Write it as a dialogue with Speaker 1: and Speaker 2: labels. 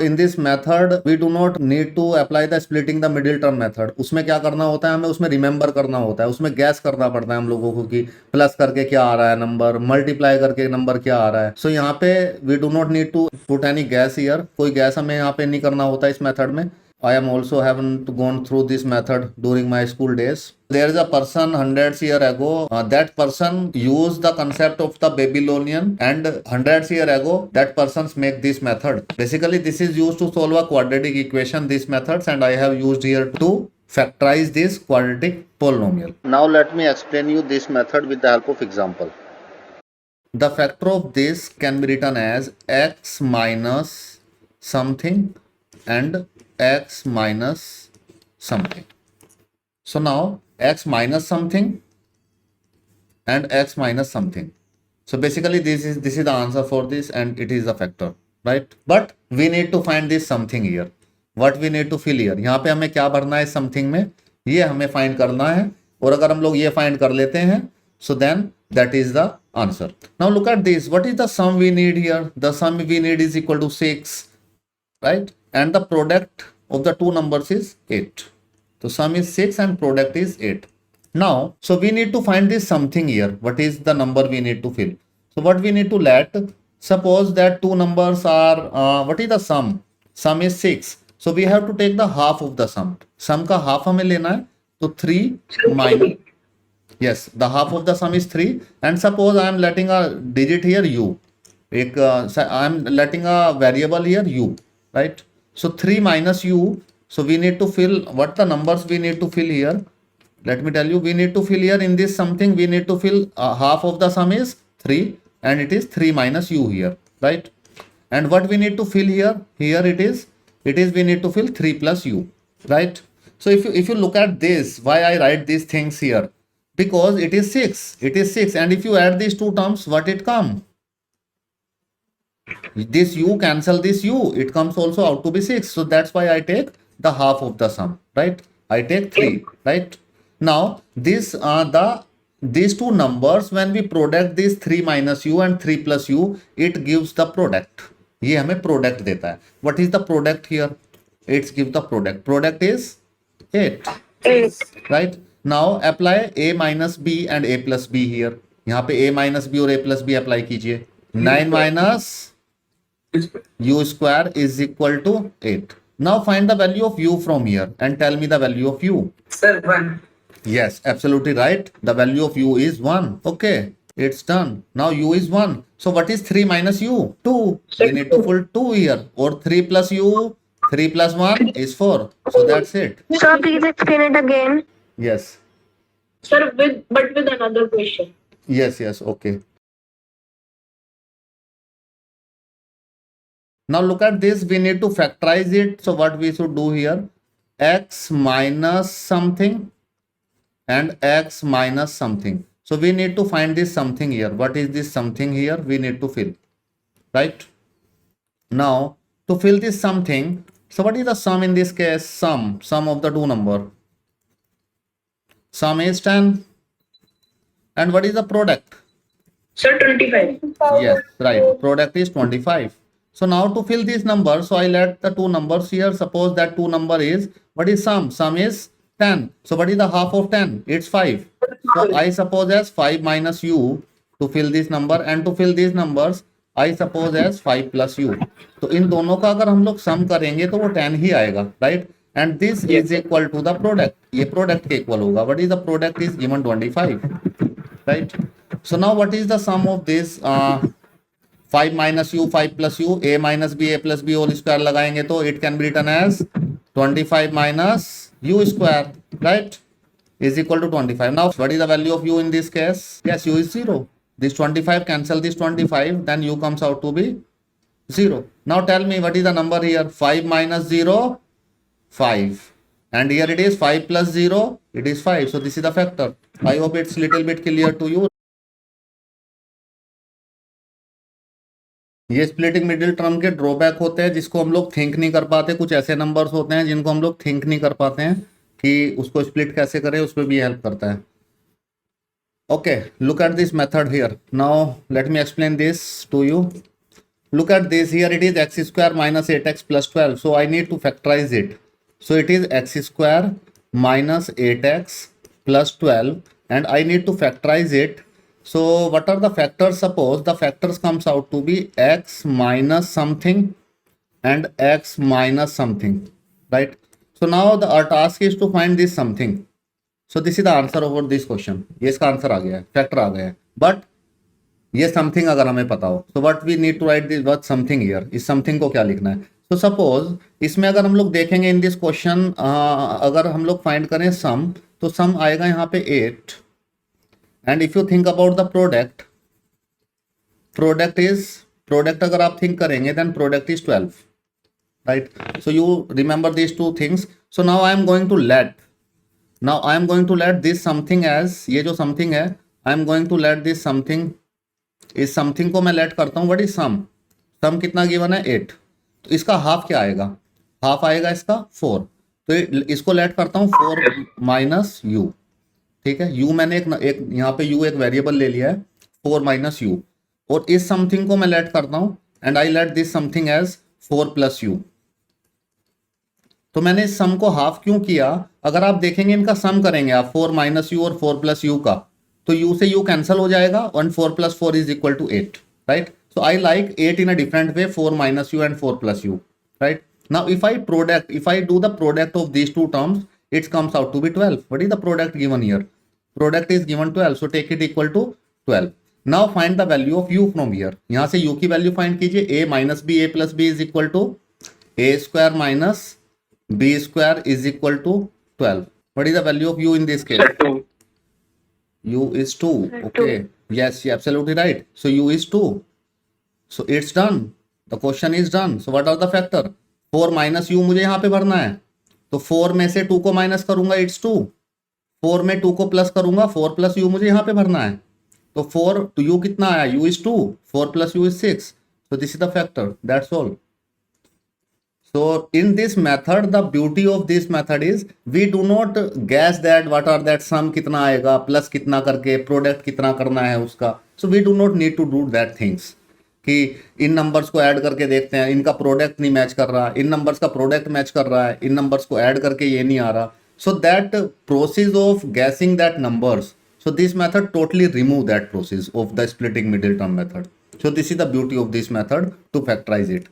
Speaker 1: In this method we do not need to apply the splitting the middle term method. उसमें क्या करना होता है, हमें उसमें रिमेंबर करना होता है, उसमें गैस करना पड़ता है हम लोगों को कि प्लस करके क्या आ रहा है नंबर, मल्टीप्लाई करके नंबर क्या आ रहा है। सो यहाँ पे we do not need to put any guess here, कोई गैस हमें यहाँ पे नहीं करना होता इस मेथड में। I am also haven't gone through this method during my school days. There is a person hundreds year ago. That person used the concept of the Babylonian, and hundreds year ago that persons make this method. Basically, this is used to solve a quadratic equation. These methods, and I have used here to factorize this quadratic polynomial. Now let me explain you this method with the help of example. The factor of this can be written as x minus something and x minus something. So now x minus something and x minus something. So basically this is the answer for this, and it is a factor, right? But we need to find this something here. What we need to fill here? यहाँ पे हमें क्या भरना है something में, ये हमें find करना है। और अगर हम लोग ये find कर लेते हैं, so then that is the answer. Now look at this. What is the sum we need here? The sum we need is equal to 6, right? And the product of the two numbers is 8. So sum is 6 and product is 8. Now, so we need to find this something here. What is the number we need to fill? So what we need to let, suppose that two numbers are, what is the sum? Sum is 6. So we have to take the half of the sum. Sum का half हमें लेना है, तो 3 minus, yes, the half of the sum is 3. And suppose I am letting a digit here u. I am letting a variable here u, right? So 3 minus u. So we need to fill, what the numbers we need to fill here? Let me tell you, we need to fill here in this something, we need to fill half of the sum is 3, and it is 3 minus u here, right? And what we need to fill here? Here it is we need to fill 3 plus u, right? So if you look at this, why I write these things here? Because it is 6, and if you add these two terms, what it come? This u cancel this u, it comes also out to be 6. So that's why I take the half of the sum, right? I take 3, right? Now these two numbers, when we product this 3 minus u and 3 plus u, it gives the product. ये हमें product देता है. What is the product here? It gives the product. Product is 8, right? Now apply a minus b and a plus b here. यहाँ पे a minus b और a plus b apply कीजिए. 9 minus u square is equal to 8. Now find the value of u from here and tell me the value of u.
Speaker 2: Sir, 1.
Speaker 1: Yes, absolutely right. The value of u is 1. Okay, it's done. Now u is 1. So what is 3 minus u? 2. We need to put 2 here. Or 3 plus u, 3 plus 1 is 4. So that's it.
Speaker 3: Sir, please explain it again.
Speaker 1: Yes.
Speaker 2: Sir, with another question.
Speaker 1: Yes, okay. Now look at this, we need to factorize it. So what we should do here? X minus something and x minus something. So we need to find this something here. What is this something here? We need to fill, right? Now to fill this something, so what is the sum in this case? Sum of the two number. Sum is 10. And what is the product?
Speaker 2: Sir, 25.
Speaker 1: Yes, right. Product is 25. So now to fill these numbers, so I let the two numbers here. Suppose that two number is, what is sum? Sum is 10. So what is the half of 10? It's 5. So I suppose as 5 minus u to fill this number, and to fill these numbers I suppose as 5 plus u. तो इन दोनों का अगर हम लोग सम करेंगे तो वो 10 ही आएगा, right? And this is equal to the product. ये product के equal होगा. What is the product is given 25, right? So now what is the sum of this? 5 minus u, 5 plus u, a minus b, a plus b whole square लगाएंगे तो it can be written as 25 minus u square, right? Is equal to 25. Now what is the value of u in this case? Yes, u is 0. This 25 cancel this 25, then u comes out to be 0. Now tell me what is the number here? 5 minus 0, 5. And here it is 5 plus 0, it is 5. So this is the factor. I hope it's little bit clear to you. ये splitting middle term के drawback होते हैं जिसको हम लोग think नहीं कर पाते. कुछ ऐसे नंबर्स होते हैं जिनको हम लोग थिंक नहीं कर पाते हैं कि उसको स्प्लिट कैसे करें, उस पर भी हेल्प करता है. Okay, look at this method here. Now let me explain this to you. look at this here, it is x square minus 8x plus 12, so I need to factorize it. So it is x square minus 8x plus 12 and I need to factorize it. So what are the factors? Suppose the factors comes out to be x minus something and x minus something, right? So now our task is to find this something. So this is the answer over this question. ये इसका answer आ गया है, factor आ गया है, but ये something अगर हमें पता हो, so what we need to write this word something here. इस समथिंग को क्या लिखना है? तो सपोज इसमें अगर हम लोग देखेंगे इन दिस क्वेश्चन, अगर हम लोग फाइंड करें सम, तो सम आएगा यहाँ पे 8. And if you think about the product, product अगर आप थिंक करेंगे then product is 12, right? So you remember these two things. So now I am going to let this something as, ये जो समथिंग है, I am going to let this something, इस something को मैं let करता हूँ. What is some? सम कितना given है? 8. तो इसका हाफ क्या आएगा? हाफ आएगा इसका 4. तो इसको लेट करता हूँ 4 माइनस यू. ठीक है, यू मैंने एक यहाँ पे यू एक वेरिएबल ले लिया है, 4 माइनस यू. और इस समथिंग को मैं लेट करता हूँ and I let this something as 4 plus u. तो मैंने इस सम को हाफ क्यों किया? अगर आप देखेंगे इनका सम करेंगे आप 4 माइनस यू और 4 प्लस यू का, तो u से u कैंसिल हो जाएगा और 4 plus 4 is equal to 8, right? So I like 8 in a different way, 4 minus u and 4 plus u, right? Now if I do the product of these two terms, it comes out to be 12. What is the product given here? Product is given 12, so take it equal to 12. Now find the value of u from here. यहां से u की value find कीजिए. a minus B, a plus B is equal to a square minus b square is equal to 12. What is the value of u in this case? U is 2. Okay. Yes, you're absolutely right. So U is 2. So it's done. The question is done. So what are the factor? 4 minus U मुझे यहाँ पे भरना है. तो 4 में से 2 को minus करूंगा, it's 2. 4 में 2 को प्लस करूंगा, 4 प्लस U मुझे यहाँ पे भरना है. तो 4 to U कितना आया? U is 2. 4 plus U is 6. So this is the factor. That's all. So in this method, the beauty of this method is we do not guess that what are that sum कितना आएगा, plus कितना करके product कितना करना है उसका. So we do not need to do that things कि इन numbers को ऐड करके देखते हैं, इनका प्रोडक्ट नहीं मैच कर रहा, इन नंबर्स का प्रोडक्ट मैच कर रहा है, इन नंबर्स को ऐड करके ये नहीं आ रहा. So that process of guessing that numbers, so this method totally remove that process of the splitting middle term method. So this is the beauty of this method to factorize it.